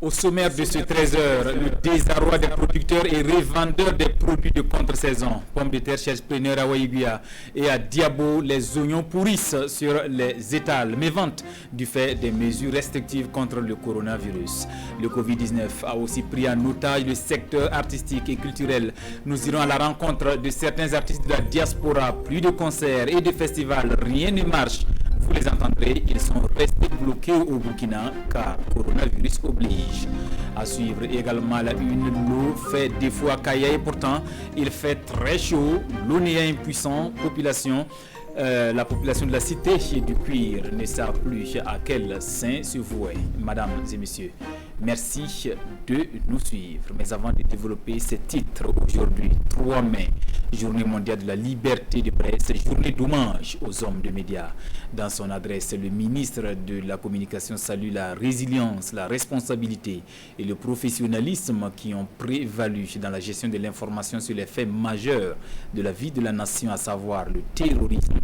Au sommaire de ce 13h, le désarroi des producteurs et revendeurs des produits de contre-saison. Pommes de terre chez preneurs à Waïguia et à Diabo, les oignons pourrissent sur les étals, méventes du fait des mesures restrictives contre le coronavirus. Le Covid-19 a aussi pris en otage le secteur artistique et culturel. Nous irons à la rencontre de certains artistes de la diaspora. Plus de concerts et de festivals, rien ne marche. Vous les entendrez, ils sont restés bloqués au Burkina car coronavirus oblige. À suivre également la une, l'eau fait défaut à Kaya et pourtant il fait très chaud, l'eau n'est impuissant, la population de la cité du cuir ne sait plus à quel sein se vouer. Mesdames et messieurs, merci de nous suivre. Mais avant de développer ces titres, aujourd'hui, 3 mai, Journée mondiale de la liberté de presse, journée d'hommage aux hommes de médias. Dans son adresse, le ministre de la Communication salue la résilience, la responsabilité et le professionnalisme qui ont prévalu dans la gestion de l'information sur les faits majeurs de la vie de la nation, à savoir le terrorisme,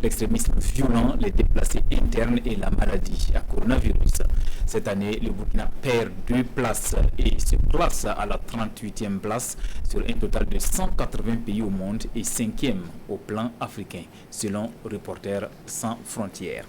l'extrémisme violent, les déplacés internes et la maladie à coronavirus. Cette année, le Burkina perd 2 places et se place à la 38e place sur un total de 180 pays au monde et 5e au plan africain, selon Reporters sans frontières.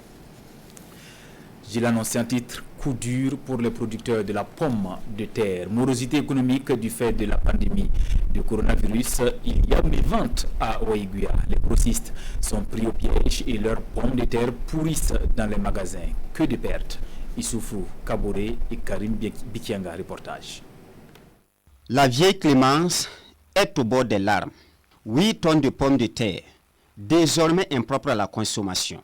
J'ai annoncé un titre, coup dur pour les producteurs de la pomme de terre. Morosité économique du fait de la pandémie du coronavirus. Il y a des ventes à Waïguia. Les grossistes sont pris au piège et leurs pommes de terre pourrissent dans les magasins. Que de pertes. Issoufou Kaboré et Karim Bikianga, reportage. La vieille Clémence est au bord des larmes. 8 tonnes de pommes de terre, désormais impropres à la consommation.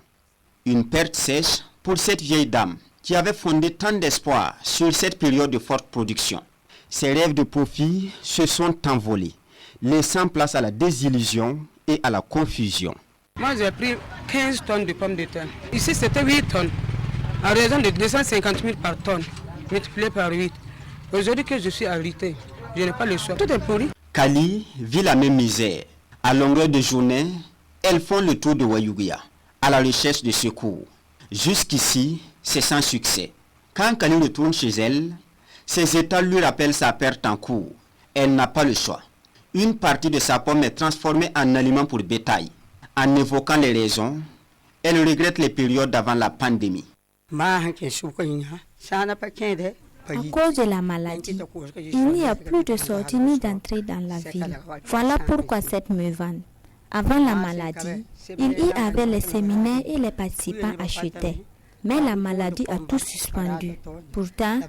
Une perte sèche pour cette vieille dame qui avait fondé tant d'espoir sur cette période de forte production. Ses rêves de profit se sont envolés, laissant place à la désillusion et à la confusion. Moi, j'ai pris 15 tonnes de pommes de terre. Ici, c'était 8 tonnes, à raison de 250 000 par tonne, multiplié par 8. Aujourd'hui que je suis arrêté, je n'ai pas le choix. Tout est pourri. Kali vit la même misère. À longueur de journée, elles font le tour de Waïguia, à la recherche de secours. Jusqu'ici, c'est sans succès. Quand Kali retourne chez elle, ses états lui rappellent sa perte en cours. Elle n'a pas le choix. Une partie de sa pomme est transformée en aliment pour bétail. En évoquant les raisons, elle regrette les périodes avant la pandémie. À cause de la maladie, il n'y a plus de sortie ni d'entrée dans la ville. Voilà pourquoi cette me vend. Avant la maladie, il y avait les séminaires et les participants achetaient. Mais la maladie a tout suspendu. Pourtant,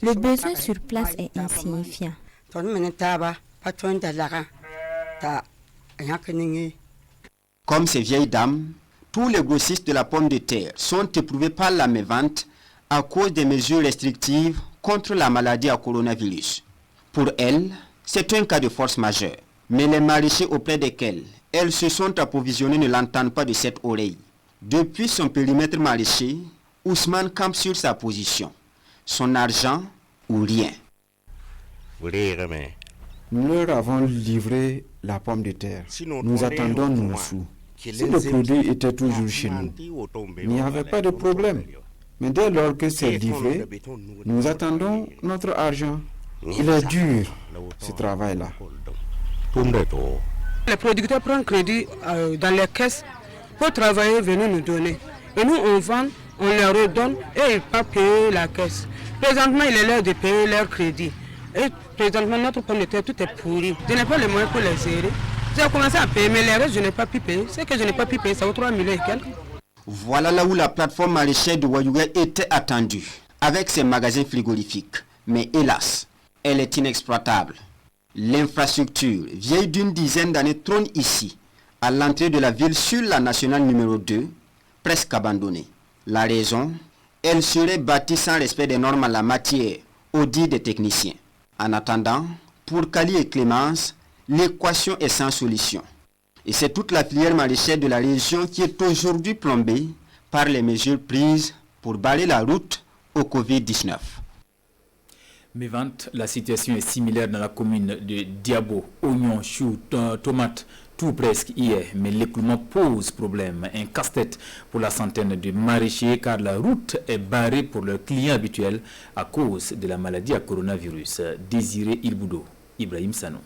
le besoin sur place est insignifiant. Comme ces vieilles dames, tous les grossistes de la pomme de terre sont éprouvés par la mévente à cause des mesures restrictives contre la maladie à coronavirus. Pour elles, c'est un cas de force majeure. Mais les maraîchers auprès desquels elles se sont approvisionnées ne l'entendent pas de cette oreille. Depuis son périmètre maraîcher, Ousmane campe sur sa position. Son argent ou rien. Nous leur avons livré la pomme de terre. Nous attendons nos sous. Si le produit était toujours chez nous, il n'y avait pas de problème. Mais dès lors que c'est livré, nous attendons notre argent. Il est dur, ce travail-là. Les producteurs prennent crédit dans les caisses pour travailler, venir nous donner. Et nous, on vend, on leur redonne et ils ne peuvent pas payer la caisse. Présentement, il est l'heure de payer leur crédit. Et présentement, notre pomme de terre, tout est pourri. Je n'ai pas les moyens pour les gérer. J'ai commencé à payer, mais les restes, je n'ai pas pu payer. Ce que je n'ai pas pu payer, ça vaut 3 millions et quelques. Voilà là où la plateforme maraîchère de Waïguia était attendue, avec ses magasins frigorifiques. Mais hélas, elle est inexploitable. L'infrastructure, vieille d'une dizaine d'années, trône ici, à l'entrée de la ville sur la nationale numéro 2, presque abandonnée. La raison, elle serait bâtie sans respect des normes en la matière, au dit des techniciens. En attendant, pour Kali et Clémence, l'équation est sans solution. Et c'est toute la filière maraîchère de la région qui est aujourd'hui plombée par les mesures prises pour barrer la route au Covid-19. Mévente, la situation est similaire dans la commune de Diabo. Oignons, choux, tomates, tout presque hier, mais l'écoulement pose problème. Un casse-tête pour la centaine de maraîchers car la route est barrée pour leurs clients habituels à cause de la maladie à coronavirus. Désiré Ilboudo, Ibrahim Sanou.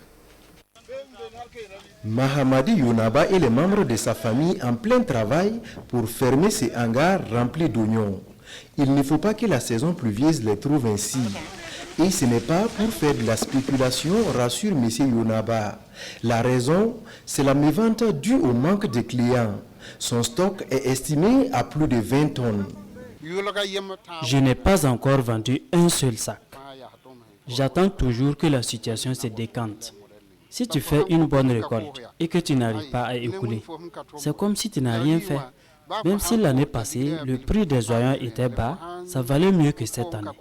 Mahamadi Younaba et les membres de sa famille en plein travail pour fermer ces hangars remplis d'oignons. Il ne faut pas que la saison pluvieuse les trouve ainsi. Et ce n'est pas pour faire de la spéculation, rassure M. Younaba. La raison, c'est la mévente due au manque de clients. Son stock est estimé à plus de 20 tonnes. Je n'ai pas encore vendu un seul sac. J'attends toujours que la situation se décante. Si tu fais une bonne récolte et que tu n'arrives pas à écouler, c'est comme si tu n'as rien fait. Même si l'année passée, le prix des oignons était bas, ça valait mieux que cette année.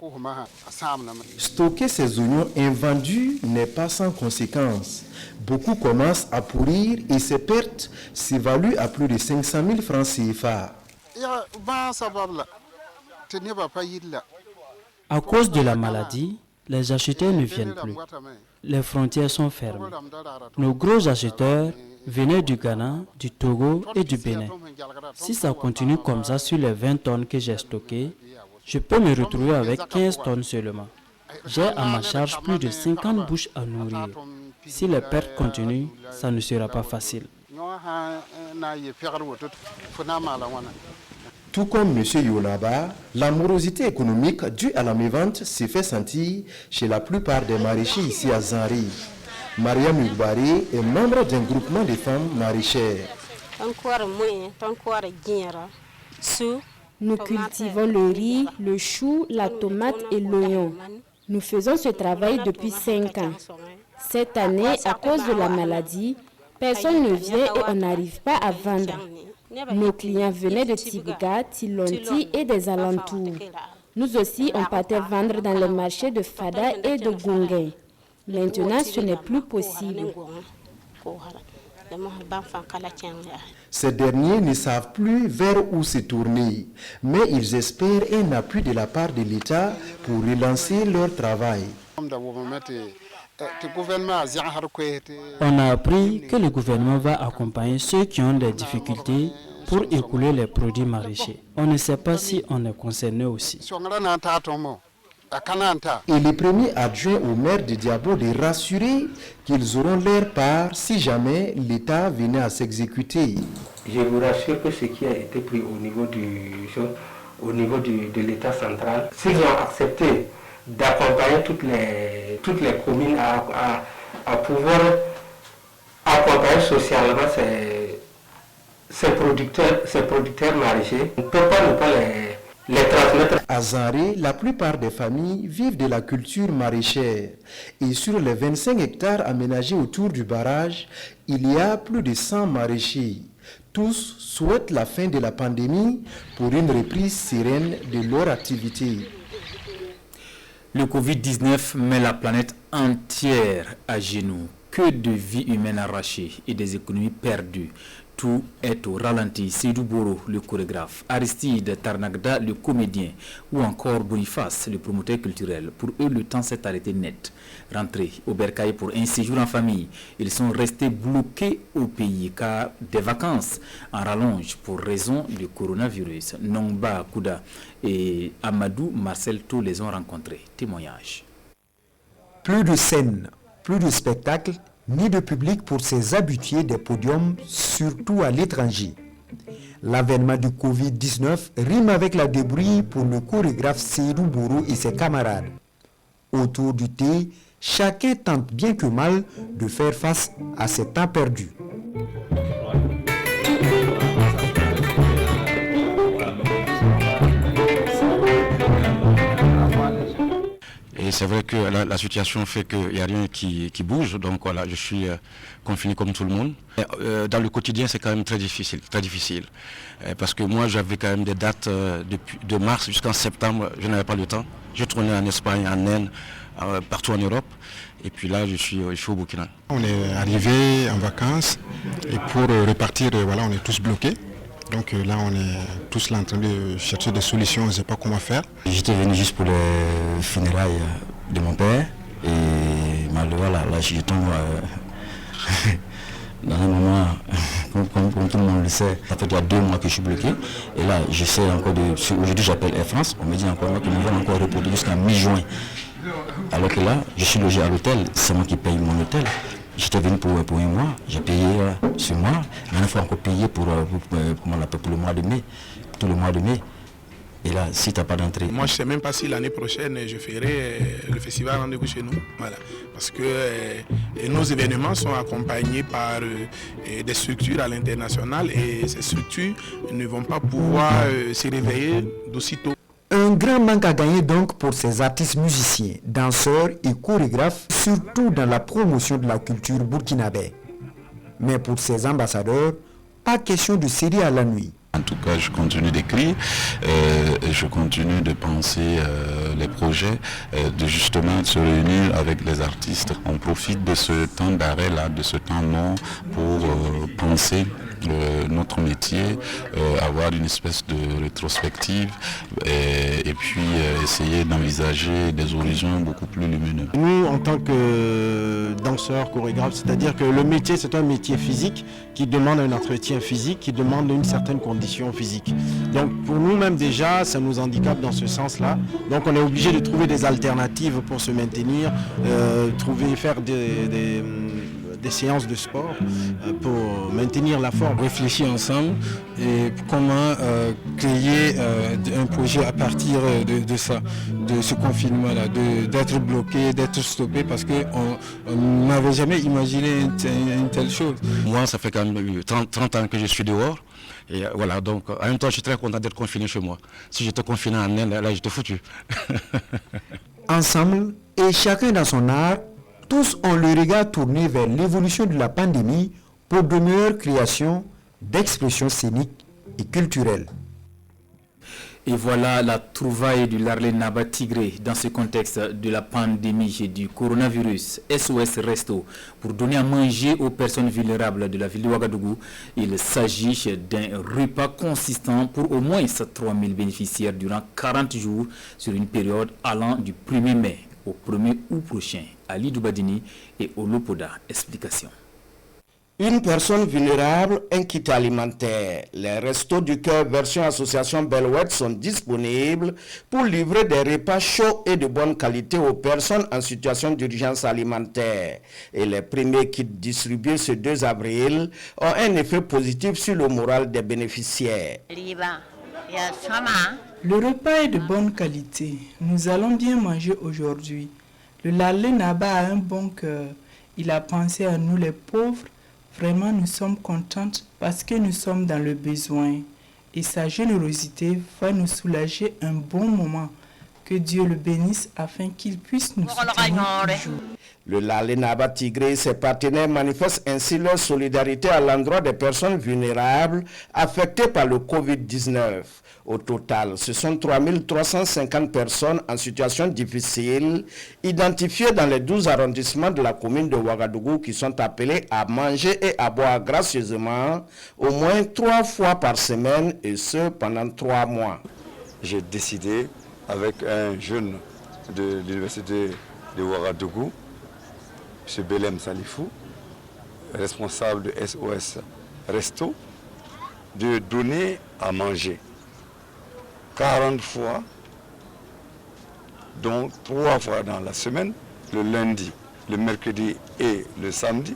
Stocker ces oignons invendus n'est pas sans conséquences. Beaucoup commencent à pourrir et ces pertes s'évaluent à plus de 500 000 francs CFA. À cause de la maladie, les acheteurs ne viennent plus. Les frontières sont fermées. Nos gros acheteurs venaient du Ghana, du Togo et du Bénin. Si ça continue comme ça sur les 20 tonnes que j'ai stockées, je peux me retrouver avec 15 tonnes seulement. J'ai à ma charge plus de 50 bouches à nourrir. Si les pertes continuent, ça ne sera pas facile. Tout comme M. Younaba, la morosité économique due à la mévente s'est fait sentir chez la plupart des maraîchers ici à Zanri. Maria Mugbari est membre d'un groupement de femmes maraîchères. Nous cultivons le riz, le chou, la tomate et l'oignon. Nous faisons ce travail depuis 5 ans. Cette année, à cause de la maladie, personne ne vient et on n'arrive pas à vendre. Nos clients venaient de Tibga, Tilonti et des alentours. Nous aussi, on partait vendre dans les marchés de Fada et de Gungai. Maintenant, ce n'est plus possible. Ces derniers ne savent plus vers où se tourner, mais ils espèrent un appui de la part de l'État pour relancer leur travail. On a appris que le gouvernement va accompagner ceux qui ont des difficultés pour écouler les produits maraîchers. On ne sait pas si on est concerné aussi. Et le premier adjoint au maire de Diabo de rassurer qu'ils auront leur part si jamais l'État venait à s'exécuter. Je vous rassure que ce qui a été pris au niveau de l'État central, s'ils ont accepté d'accompagner toutes les communes à pouvoir accompagner socialement ces producteurs maraîchers, on ne peut pas ne pas les transmettre. À Zanré, la plupart des familles vivent de la culture maraîchère. Et sur les 25 hectares aménagés autour du barrage, il y a plus de 100 maraîchers. Tous souhaitent la fin de la pandémie pour une reprise sereine de leur activité. Le Covid-19 met la planète entière à genoux. Que de vies humaines arrachées et des économies perdues. Tout est au ralenti. Seydou Boro, le chorégraphe, Aristide Tarnagda, le comédien, ou encore Boniface, le promoteur culturel. Pour eux, le temps s'est arrêté net. Rentrés au Bercail pour un séjour en famille, ils sont restés bloqués au pays car des vacances en rallonge pour raison du coronavirus. Nongba Kouda et Amadou Marcel tous les ont rencontrés. Témoignage. Plus de scènes, plus de spectacles, ni de public pour ces habitués des podiums, surtout à l'étranger. L'avènement du Covid-19 rime avec la débrouille pour le chorégraphe Seydou Boro et ses camarades. Autour du thé, chacun tente bien que mal de faire face à ces temps perdus. Et c'est vrai que la situation fait qu'il n'y a rien qui bouge, donc voilà, je suis confiné comme tout le monde. Dans le quotidien, c'est quand même très difficile. Parce que moi, j'avais quand même des dates de mars jusqu'en septembre, je n'avais pas le temps. Je tournais en Espagne, en Inde, partout en Europe. Et puis là, je suis au Burkina. On est arrivé en vacances et pour repartir, voilà, on est tous bloqués. Donc là, on est tous là en train de chercher des solutions, on ne sait pas comment faire. J'étais venu juste pour les funérailles de mon père et malheureusement, là je tombe Dans un moment, comme tout le monde le sait, ça fait déjà 2 mois que je suis bloqué. Et là, j'essaie encore de... Aujourd'hui, j'appelle Air France. On me dit encore que nous allons encore reporter jusqu'à mi-juin. Alors que là, je suis logé à l'hôtel. C'est moi qui paye mon hôtel. J'étais venu pour 1 mois. J'ai payé ce mois. Maintenant, il faut encore payer pour le mois de mai. Tout le mois de mai. Et là, si tu n'as pas d'entrée... Moi, je ne sais même pas si l'année prochaine, je ferai le festival Rendez-vous chez nous. Voilà. Parce que nos événements sont accompagnés par des structures à l'international et ces structures ne vont pas pouvoir se réveiller d'aussitôt. Un grand manque à gagner donc pour ces artistes musiciens, danseurs et chorégraphes, surtout dans la promotion de la culture burkinabé. Mais pour ces ambassadeurs, pas question de série à la nuit. En tout cas, je continue d'écrire, je continue de penser les projets, de justement se réunir avec les artistes. On profite de ce temps d'arrêt-là, de ce temps mort pour penser notre métier, avoir une espèce de rétrospective et puis essayer d'envisager des horizons beaucoup plus lumineux. Nous, en tant que danseurs, chorégraphes, c'est-à-dire que le métier, c'est un métier physique qui demande un entretien physique, qui demande une certaine condition physique. Donc pour nous-mêmes déjà, ça nous handicape dans ce sens-là. Donc on est obligé de trouver des alternatives pour se maintenir, faire des séances de sport pour maintenir la forme. Réfléchir ensemble et comment créer un projet à partir de ça, de ce confinement-là, d'être bloqué, d'être stoppé parce qu'on n'avait jamais imaginé une telle chose. Moi, ça fait quand même 30 ans que je suis dehors. Et voilà, donc en même temps, je suis très content d'être confiné chez moi. Si j'étais confiné en Inde, là, j'étais foutu. Ensemble, et chacun dans son art, tous ont le regard tourné vers l'évolution de la pandémie pour de meilleures créations d'expression scénique et culturelle. Et voilà la trouvaille du Larlé Naba Tigré dans ce contexte de la pandémie et du coronavirus. SOS Resto pour donner à manger aux personnes vulnérables de la ville de Ouagadougou. Il s'agit d'un repas consistant pour au moins 3000 bénéficiaires durant 40 jours sur une période allant du 1er mai au 1er août prochain. Ali Doubadini et Olopoda. Explication. Une personne vulnérable, un kit alimentaire. Les restos du cœur version association Belwed sont disponibles pour livrer des repas chauds et de bonne qualité aux personnes en situation d'urgence alimentaire. Et les premiers kits distribués ce 2 avril ont un effet positif sur le moral des bénéficiaires. Le repas est de bonne qualité. Nous allons bien manger aujourd'hui. Le Larlé Naba a un bon cœur. Il a pensé à nous les pauvres. Vraiment, nous sommes contentes parce que nous sommes dans le besoin. Et sa générosité va nous soulager un bon moment. Que Dieu le bénisse afin qu'il puisse nous soutenir toujours. Le Larlé Naba Tigré et ses partenaires manifestent ainsi leur solidarité à l'endroit des personnes vulnérables affectées par le Covid-19. Au total, ce sont 3350 personnes en situation difficile, identifiées dans les 12 arrondissements de la commune de Ouagadougou qui sont appelées à manger et à boire gracieusement au moins 3 fois par semaine et ce pendant 3 mois. J'ai décidé avec un jeune de l'université de Ouagadougou, M. Belem Salifou, responsable de SOS Resto, de donner à manger 40 fois, donc 3 fois dans la semaine, le lundi, le mercredi et le samedi.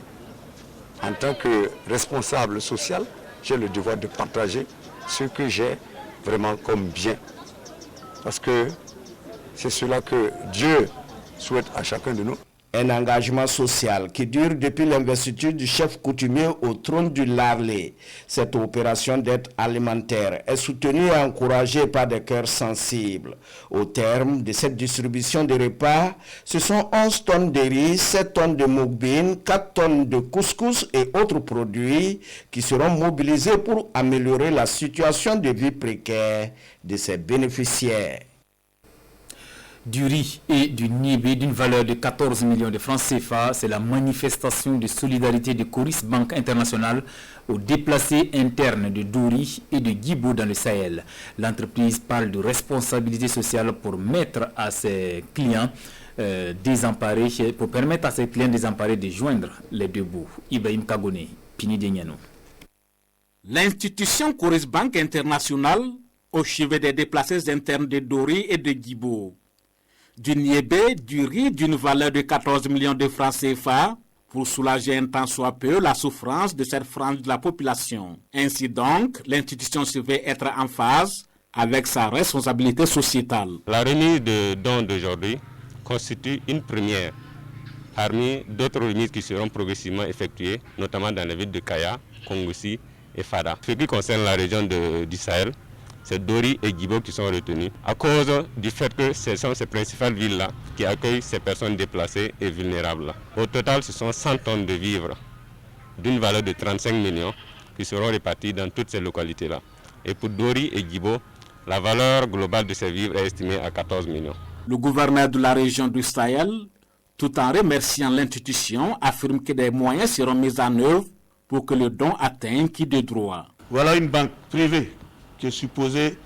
En tant que responsable social, j'ai le devoir de partager ce que j'ai vraiment comme bien. Parce que c'est cela que Dieu souhaite à chacun de nous. Un engagement social qui dure depuis l'investiture du chef coutumier au trône du Larlé. Cette opération d'aide alimentaire est soutenue et encouragée par des cœurs sensibles. Au terme de cette distribution de repas, ce sont 11 tonnes de riz, 7 tonnes de moukbine, 4 tonnes de couscous et autres produits qui seront mobilisés pour améliorer la situation de vie précaire de ces bénéficiaires. Du riz et du niébé d'une valeur de 14 millions de francs CFA, c'est la manifestation de solidarité de Coris Banque Internationale aux déplacés internes de Dori et de Guibo dans le Sahel. L'entreprise parle de responsabilité sociale pour mettre à ses clients désemparés, pour permettre à ses clients désemparés de joindre les deux bouts. Ibrahim Kagone, Pini Denyano. L'institution Coris Bank International, au chevet des déplacés internes de Dori et de Guibo, du niébé, du riz d'une valeur de 14 millions de francs CFA pour soulager un tant soit peu la souffrance de cette frange de la population. Ainsi donc, l'institution se veut être en phase avec sa responsabilité sociétale. La remise de dons d'aujourd'hui constitue une première parmi d'autres remises qui seront progressivement effectuées, notamment dans les villes de Kaya, Kongoussi et Fada. Ce qui concerne la région du Sahel, c'est Dori et Guibo qui sont retenus à cause du fait que ce sont ces principales villes-là qui accueillent ces personnes déplacées et vulnérables. Au total, ce sont 100 tonnes de vivres d'une valeur de 35 millions qui seront répartis dans toutes ces localités-là. Et pour Dori et Guibo, la valeur globale de ces vivres est estimée à 14 millions. Le gouverneur de la région du Sahel, tout en remerciant l'institution, affirme que des moyens seront mis en œuvre pour que le don atteigne qui de droit. Voilà une banque privée qui est supposée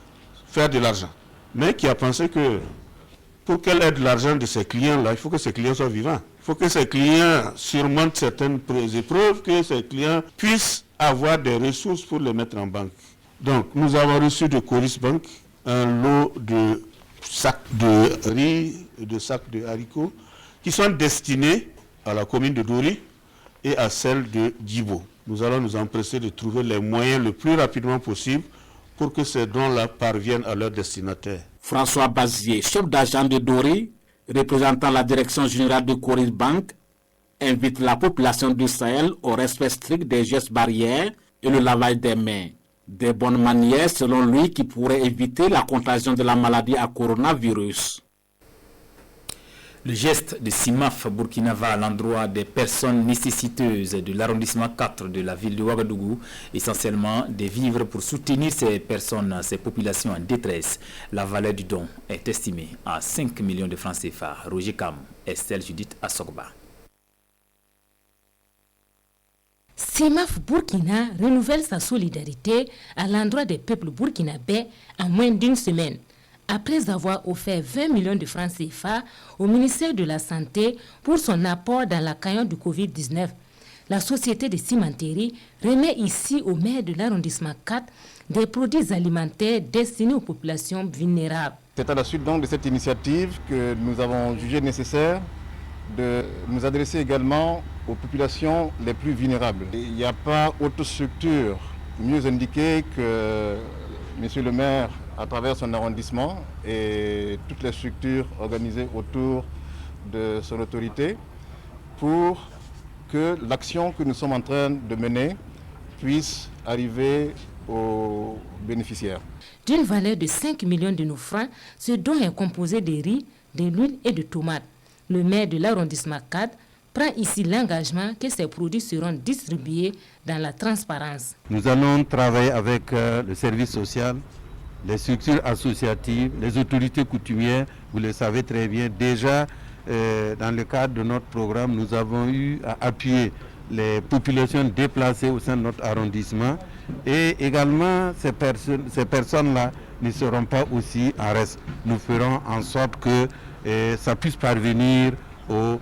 faire de l'argent, mais qui a pensé que pour qu'elle ait de l'argent de ses clients-là, il faut que ses clients soient vivants. Il faut que ses clients surmontent certaines épreuves, que ses clients puissent avoir des ressources pour les mettre en banque. Donc, nous avons reçu de Coris Bank un lot de sacs de riz et de sacs de haricots qui sont destinés à la commune de Dori et à celle de Djibo. Nous allons nous empresser de trouver les moyens le plus rapidement possible pour que ces dons-là parviennent à leurs destinataires. François Bazier, chef d'agent de Dori, représentant la direction générale de Coris Bank, invite la population du Sahel au respect strict des gestes barrières et le lavage des mains. Des bonnes manières, selon lui, qui pourraient éviter la contagion de la maladie à coronavirus. Le geste de Simaf Burkinava à l'endroit des personnes nécessiteuses de l'arrondissement 4 de la ville de Ouagadougou, essentiellement des vivres pour soutenir ces personnes, ces populations en détresse. La valeur du don est estimée à 5 millions de francs CFA. Roger Kam, Estelle Judith Assogba. Simaf Burkina renouvelle sa solidarité à l'endroit des peuples burkinabés en moins d'une semaine. Après avoir offert 20 millions de francs CFA au ministère de la Santé pour son apport dans la caillon du Covid-19, la société de cimenterie remet ici au maire de l'arrondissement 4 des produits alimentaires destinés aux populations vulnérables. C'est à la suite donc de cette initiative que nous avons jugé nécessaire de nous adresser également aux populations les plus vulnérables. Il n'y a pas autre structure mieux indiquée que Monsieur le maire à travers son arrondissement et toutes les structures organisées autour de son autorité pour que l'action que nous sommes en train de mener puisse arriver aux bénéficiaires. D'une valeur de 5 millions de nos francs, ce don est composé de riz, de l'huile et de tomates. Le maire de l'arrondissement 4 prend ici l'engagement que ces produits seront distribués dans la transparence. Nous allons travailler avec le service social, les structures associatives, les autorités coutumières. Vous le savez très bien, déjà dans le cadre de notre programme, nous avons eu à appuyer les populations déplacées au sein de notre arrondissement et également ces personnes-là ne seront pas aussi en reste. Nous ferons en sorte que ça puisse parvenir aux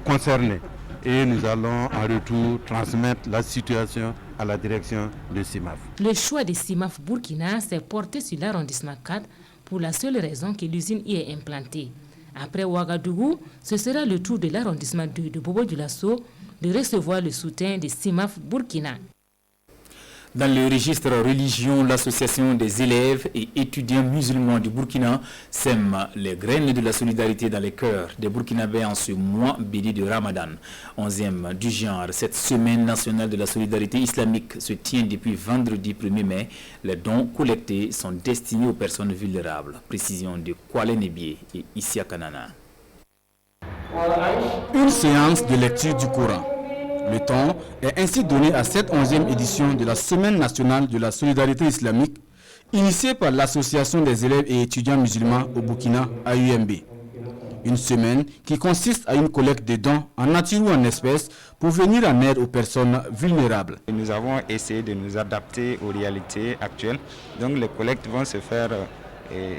concernés et nous allons en retour transmettre la situation à la direction de CIMAF. Le choix de CIMAF Burkina s'est porté sur l'arrondissement 4 pour la seule raison que l'usine y est implantée. Après Ouagadougou, ce sera le tour de l'arrondissement 2 de Bobo-Dioulasso de recevoir le soutien de CIMAF Burkina. Dans le registre religion, l'association des élèves et étudiants musulmans du Burkina sème les graines de la solidarité dans les cœurs des Burkinabés en ce mois béni de Ramadan. 11e du genre, cette semaine nationale de la solidarité islamique se tient depuis vendredi 1er mai. Les dons collectés sont destinés aux personnes vulnérables. Précision de Kwale Nebié et Issia Kanana. Une séance de lecture du Coran. Le temps est ainsi donné à cette 11e édition de la Semaine nationale de la solidarité islamique, initiée par l'Association des élèves et étudiants musulmans au Burkina, AUMB. Une semaine qui consiste à une collecte de dons en nature ou en espèces pour venir en aide aux personnes vulnérables. Nous avons essayé de nous adapter aux réalités actuelles. Donc les collectes vont se faire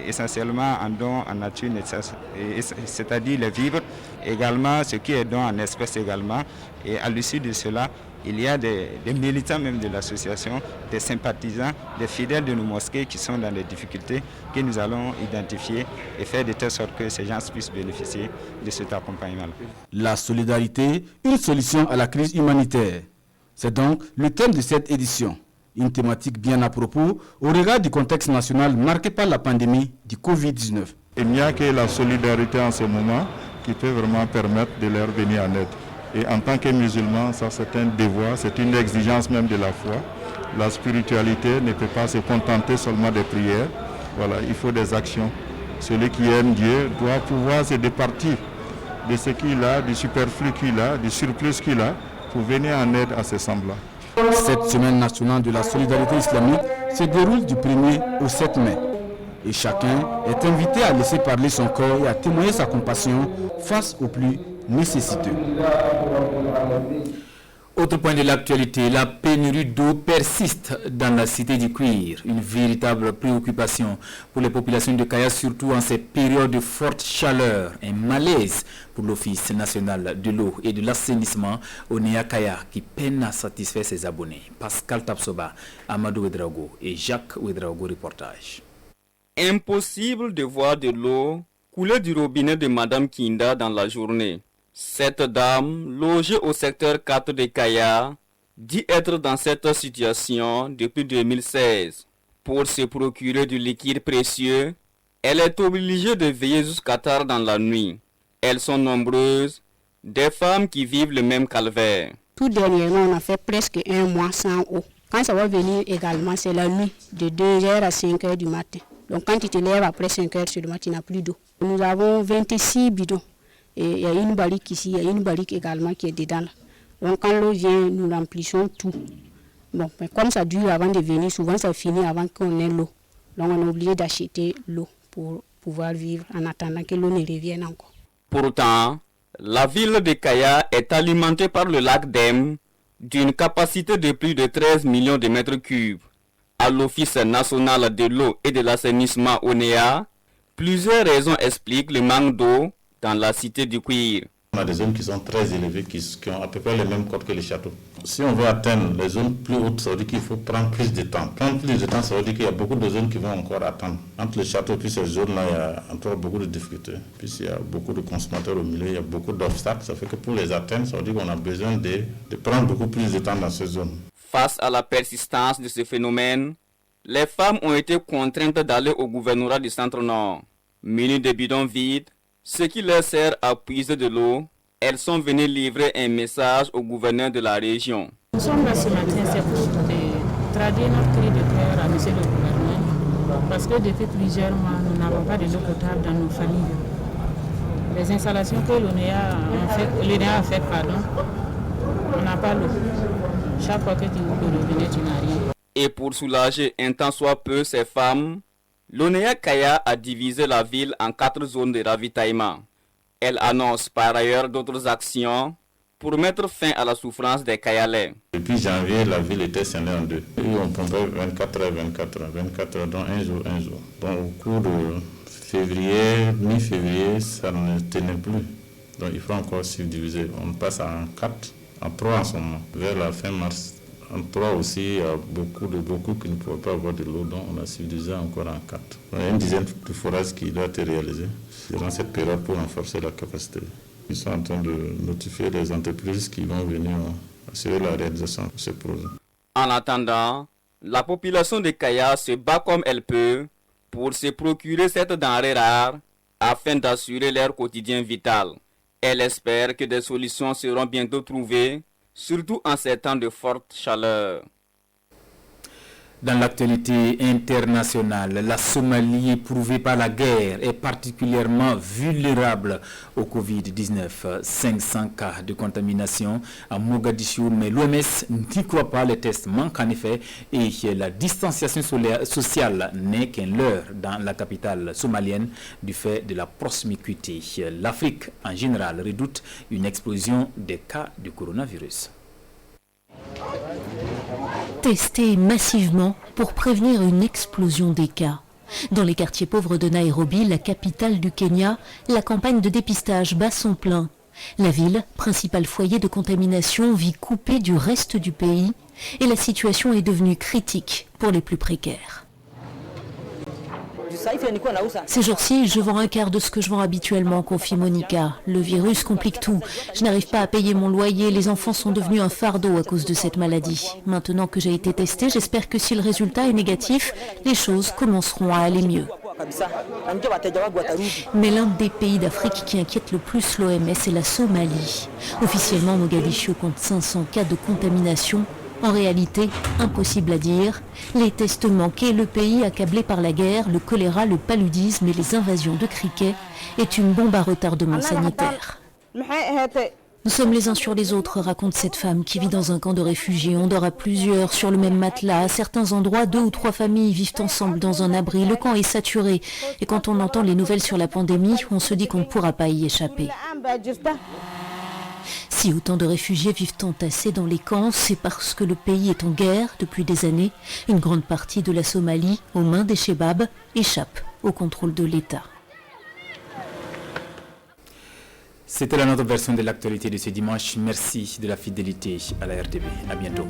essentiellement en dons en nature, c'est-à-dire les vivres, également ce qui est don en espèces également. Et à l'issue de cela, il y a des militants même de l'association, des sympathisants, des fidèles de nos mosquées qui sont dans des difficultés que nous allons identifier et faire de telle sorte que ces gens puissent bénéficier de cet accompagnement. La solidarité, une solution à la crise humanitaire. C'est donc le thème de cette édition. Une thématique bien à propos au regard du contexte national marqué par la pandémie du Covid-19. Il n'y a que la solidarité en ce moment qui peut vraiment permettre de leur venir en aide. Et en tant que musulman, ça c'est un devoir, c'est une exigence même de la foi. La spiritualité ne peut pas se contenter seulement des prières. Voilà, il faut des actions. Celui qui aime Dieu doit pouvoir se départir de ce qu'il a, du superflu qu'il a, du surplus qu'il a, pour venir en aide à ses semblables. Cette semaine nationale de la solidarité islamique se déroule du 1er au 7 mai. Et chacun est invité à laisser parler son corps et à témoigner sa compassion face aux plus nécessiteux. Autre point de l'actualité, la pénurie d'eau persiste dans la cité du Cuir. Une véritable préoccupation pour les populations de Kaya, surtout en ces périodes de forte chaleur. Un malaise pour l'Office national de l'eau et de l'assainissement ONEA Kaya qui peine à satisfaire ses abonnés. Pascal Tapsoba, Amadou Ouedraogo et Jacques Ouedraogo, reportage. Impossible de voir de l'eau couler du robinet de Madame Kinda dans la journée. Cette dame, logée au secteur 4 de Kaya, dit être dans cette situation depuis 2016. Pour se procurer du liquide précieux, elle est obligée de veiller jusqu'à tard dans la nuit. Elles sont nombreuses, des femmes qui vivent le même calvaire. Tout dernièrement, on a fait presque un mois sans eau. Quand ça va venir également, c'est la nuit, de 2h à 5h du matin. Donc quand tu te lèves après 5h sur le matin, tu n'as plus d'eau. Nous avons 26 bidons. Et il y a une barrique ici, il y a une barrique également qui est dedans. Là. Donc quand l'eau vient, nous remplissons tout. Bon, mais comme ça dure avant de venir, souvent ça finit avant qu'on ait l'eau. Donc on est obligé d'acheter l'eau pour pouvoir vivre en attendant que l'eau ne revienne encore. Pourtant, la ville de Kaya est alimentée par le lac Dem d'une capacité de plus de 13 millions de mètres cubes. À l'Office national de l'eau et de l'assainissement ONEA, plusieurs raisons expliquent le manque d'eau dans la cité du Cuir. On a des zones qui sont très élevées, qui ont à peu près les mêmes codes que les châteaux. Si on veut atteindre les zones plus hautes, ça veut dire qu'il faut prendre plus de temps. Prendre plus de temps, ça veut dire qu'il y a beaucoup de zones qui vont encore attendre. Entre les châteaux et ces zones-là, il y a encore beaucoup de difficultés. Puis il y a beaucoup de consommateurs au milieu, il y a beaucoup d'obstacles. Ça fait que pour les atteindre, ça veut dire qu'on a besoin de prendre beaucoup plus de temps dans ces zones. Face à la persistance de ce phénomène, les femmes ont été contraintes d'aller au gouvernorat du Centre-Nord. Munies de bidons vides, ce qui leur sert à puiser de l'eau, elles sont venues livrer un message au gouverneur de la région. Nous sommes là ce matin, c'est pour traduire notre cri de cœur à monsieur le gouverneur, parce que depuis plusieurs mois, nous n'avons pas de l'eau potable dans nos familles. Les installations que l'ONEA a faites, on n'a pas l'eau. Chaque fois que tu ouvres le robinet, tu n'as rien. Et pour soulager un tant soit peu ces femmes, l'ONEA Kaya a divisé la ville en 4 zones de ravitaillement. Elle annonce par ailleurs d'autres actions pour mettre fin à la souffrance des Kayalais. Depuis janvier, la ville était scindée en deux. Et on pompait 24 heures, dont un jour. Donc au cours de février, mi-février, ça ne tenait plus. Donc il faut encore subdiviser. On passe en 4, en 3 en ce moment. Vers la fin mars, en 3 aussi, il y a beaucoup qui ne pouvaient pas avoir de l'eau, donc on a subdivisé encore en 4. Il y a une dizaine de forages qui doivent être réalisés durant cette période pour renforcer la capacité. Ils sont en train de notifier les entreprises qui vont venir assurer la réalisation de ce projet. En attendant, la population de Kaya se bat comme elle peut pour se procurer cette denrée rare afin d'assurer leur quotidien vital. Elle espère que des solutions seront bientôt trouvées, surtout en ces temps de forte chaleur. Dans l'actualité internationale, la Somalie, éprouvée par la guerre, est particulièrement vulnérable au Covid-19. 500 cas de contamination à Mogadiscio, mais l'OMS n'y croit pas. Les tests manquent en effet et la distanciation sociale n'est qu'un leurre dans la capitale somalienne du fait de la promiscuité. L'Afrique en général redoute une explosion des cas du coronavirus. Tester massivement pour prévenir une explosion des cas. Dans les quartiers pauvres de Nairobi, la capitale du Kenya, la campagne de dépistage bat son plein. La ville, principal foyer de contamination, vit coupée du reste du pays et la situation est devenue critique pour les plus précaires. Ces jours-ci, je vends un quart de ce que je vends habituellement, confie Monica. Le virus complique tout. Je n'arrive pas à payer mon loyer. Les enfants sont devenus un fardeau à cause de cette maladie. Maintenant que j'ai été testée, j'espère que si le résultat est négatif, les choses commenceront à aller mieux. Mais l'un des pays d'Afrique qui inquiète le plus l'OMS est la Somalie. Officiellement, Mogadiscio compte 500 cas de contamination. En réalité, impossible à dire. Les tests manqués, le pays accablé par la guerre, le choléra, le paludisme et les invasions de criquets est une bombe à retardement sanitaire. Nous sommes les uns sur les autres, raconte cette femme qui vit dans un camp de réfugiés. On dort à plusieurs, sur le même matelas. À certains endroits, 2 ou 3 familles vivent ensemble dans un abri. Le camp est saturé. Et quand on entend les nouvelles sur la pandémie, on se dit qu'on ne pourra pas y échapper. Si autant de réfugiés vivent entassés dans les camps, c'est parce que le pays est en guerre depuis des années. Une grande partie de la Somalie, aux mains des Chebabs, échappe au contrôle de l'État. C'était la notre version de l'actualité de ce dimanche. Merci de la fidélité à la RTB. À bientôt.